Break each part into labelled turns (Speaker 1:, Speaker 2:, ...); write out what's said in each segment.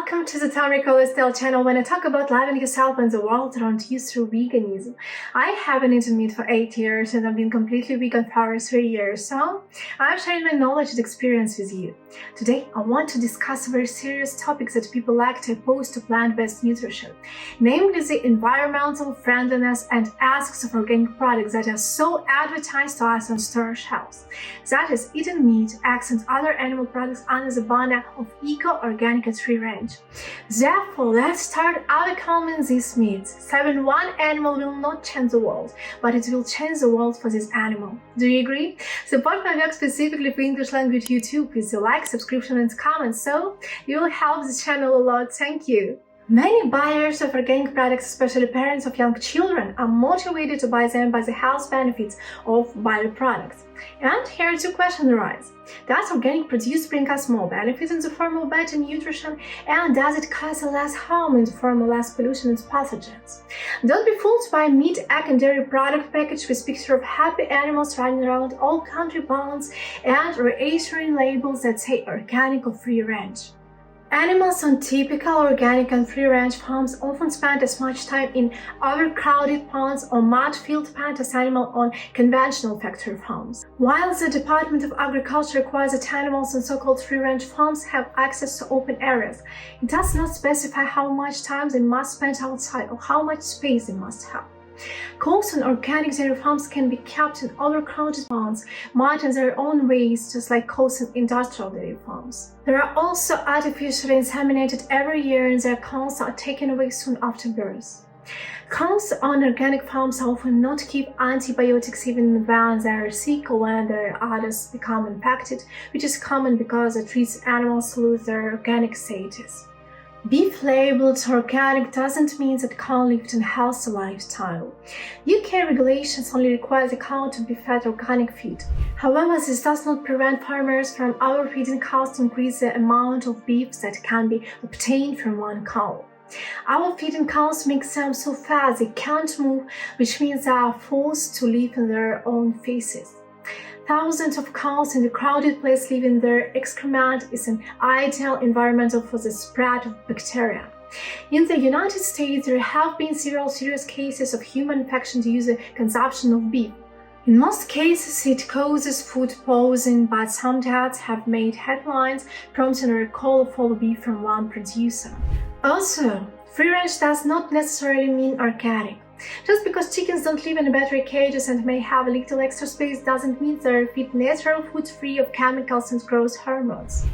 Speaker 1: Welcome to the Tamriko Lifestyle channel. When I talk about loving yourself and the world around you through veganism. I have been eating meat for 8 years and I've been completely vegan for 3 years, so I'm sharing my knowledge and experience with you. Today, I want to discuss a very serious topic that people like to oppose to plant-based nutrition, namely the environmental friendliness and ethics of organic products that are so advertised to us on store shelves. That is, eating meat, eggs, and other animal products under the banner of eco-organic and free range. Therefore, let's start overcoming these myths. Saving one animal will not change the world, but it will change the world for this animal. Do you agree? Support my work specifically for English language YouTube with a like, subscription, and comments, so you will help the channel a lot. Thank you. Many buyers of organic products, especially parents of young children, are motivated to buy them by the health benefits of bioproducts. And here two questions arise. Does organic produce bring us more benefits in the form of better nutrition? And does it cause less harm in the form of less pollution and pathogens? Don't be fooled by a meat, egg, and dairy product package with picture of happy animals running around all country bounds and reassuring labels that say organic or free range. Animals on typical organic and free-range farms often spend as much time in overcrowded ponds or mud-filled pens as animals on conventional factory farms. While the Department of Agriculture requires that animals on so-called free-range farms have access to open areas, it does not specify how much time they must spend outside or how much space they must have. Cows on organic dairy farms can be kept in overcrowded ponds, mud in their own ways, just like cows on industrial dairy farms. They are also artificially inseminated every year and their calves are taken away soon after birth. Cows on organic farms often not give antibiotics even when they are sick or when their udders become infected, which is common because it treats animals to lose their organic status. Beef labeled organic doesn't mean that cow lived a healthy lifestyle. UK regulations only require the cow to be fed organic feed. However, this does not prevent farmers from overfeeding cows to increase the amount of beef that can be obtained from one cow. Overfeeding cows makes them so fat they can't move, which means they are forced to live in their own feces. Thousands of cows in a crowded place leaving their excrement is an ideal environment for the spread of bacteria. In the United States, there have been several serious cases of human infection due to the consumption of beef. In most cases, it causes food poisoning, but some deaths have made headlines, prompting a recall of all beef from one producer. Also, free-range does not necessarily mean organic. Just because chickens don't live in battery cages and may have a little extra space doesn't mean they're fit natural food free of chemicals and growth hormones.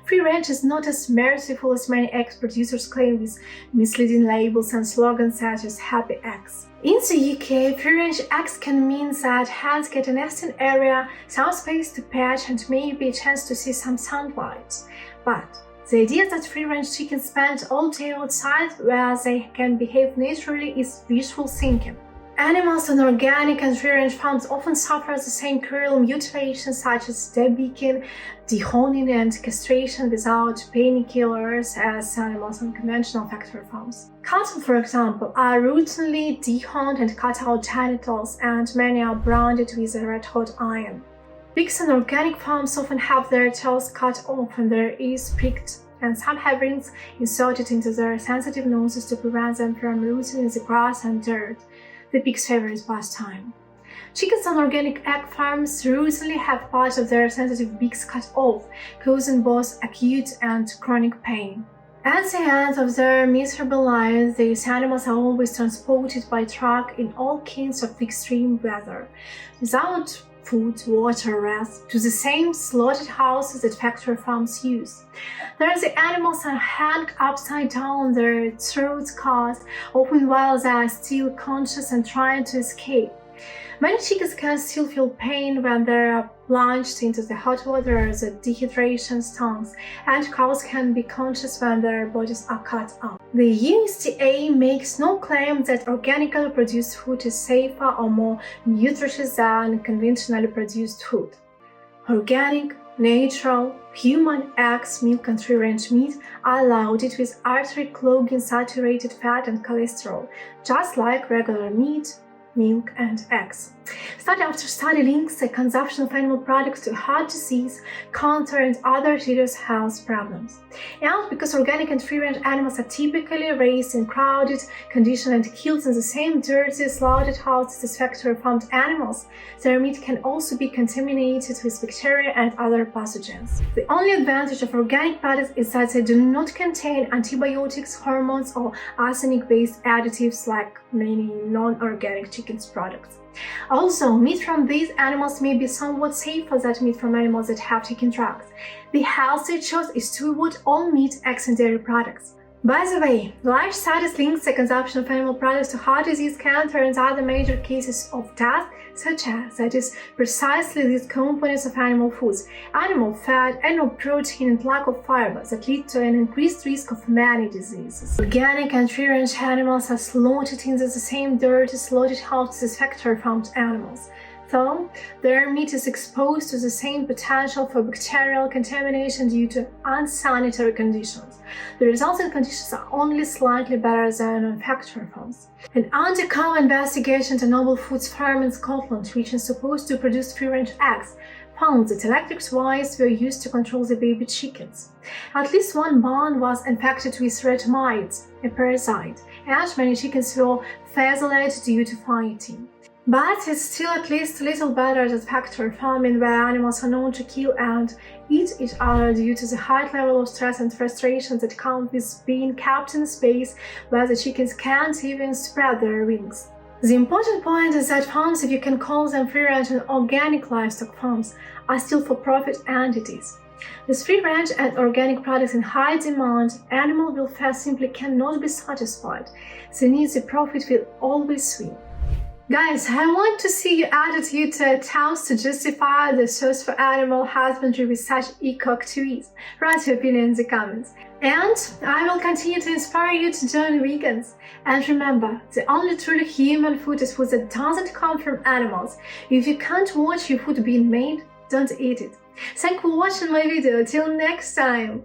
Speaker 1: Free range is not as merciful as many egg producers claim with misleading labels and slogans such as happy eggs. In the UK, free range eggs can mean that hens get a nesting area, some space to patch, and maybe a chance to see some sunlight. But the idea that free-range chickens spend all day outside where they can behave naturally is wishful thinking. Animals on organic and free-range farms often suffer the same cruel mutilations such as debeaking, dehoning, and castration without painkillers as animals on conventional factory farms. Cattle, for example, are routinely dehoned and cut out genitals, and many are branded with a red-hot iron. Pigs on organic farms often have their tails cut off and their ears pricked, and some have rings inserted into their sensitive noses to prevent them from rooting in the grass and dirt, the pig's favorite pastime. Chickens on organic egg farms routinely have part of their sensitive beaks cut off, causing both acute and chronic pain. At the end of their miserable lives, these animals are always transported by truck in all kinds of extreme weather, without food, water, rest, to the same slaughtered houses that factory farms use. There the animals are hung upside down, their throats cut, often while they are still conscious and trying to escape. Many chickens can still feel pain when they are plunged into the hot water as the dehydration stunts, and cows can be conscious when their bodies are cut up. The USDA makes no claim that organically produced food is safer or more nutritious than conventionally produced food. Organic, natural, human eggs, milk, and free-range meat are loaded with artery-clogging saturated fat and cholesterol, just like regular meat, milk, and eggs. Study after study links the consumption of animal products to heart disease, cancer, and other serious health problems. And because organic and free-range animals are typically raised in crowded conditions and killed in the same dirty, slaughtered houses as factory-farmed animals, their meat can also be contaminated with bacteria and other pathogens. The only advantage of organic products is that they do not contain antibiotics, hormones, or arsenic-based additives like many non-organic chicken products. Also, meat from these animals may be somewhat safer than meat from animals that have taken drugs. The healthier choice is to avoid all meat, eggs, and dairy products. By the way, large studies link the consumption of animal products to heart disease, cancer, and other major cases of death, such as that is precisely these components of animal foods, animal fat, animal protein, and lack of fiber that lead to an increased risk of many diseases. Organic and free-range animals are slaughtered in the same dirty, slaughtered houses as factory-farmed animals. So, their meat is exposed to the same potential for bacterial contamination due to unsanitary conditions. The resulting conditions are only slightly better than on factory farms. An undercover investigation to Noble Foods farm in Scotland, which is supposed to produce free-range eggs, found that electric wires were used to control the baby chickens. At least one barn was infected with red mites, a parasite, and many chickens were feathered due to fighting. But it's still at least a little better than factory farming, where animals are known to kill and eat each other due to the high level of stress and frustration that come with being kept in a space where the chickens can't even spread their wings. The important point is that farms, if you can call them free-range and organic livestock farms, are still for-profit entities. With free-range and organic products in high demand, animal welfare simply cannot be satisfied. The need for profit will always win. Guys, I want to see your attitude to attempts to justify the search for animal husbandry with such eco-activism. Write your opinion in the comments. And I will continue to inspire you to join vegans. And remember, the only truly human food is food that doesn't come from animals. If you can't watch your food being made, don't eat it. Thanks for watching my video. Till next time!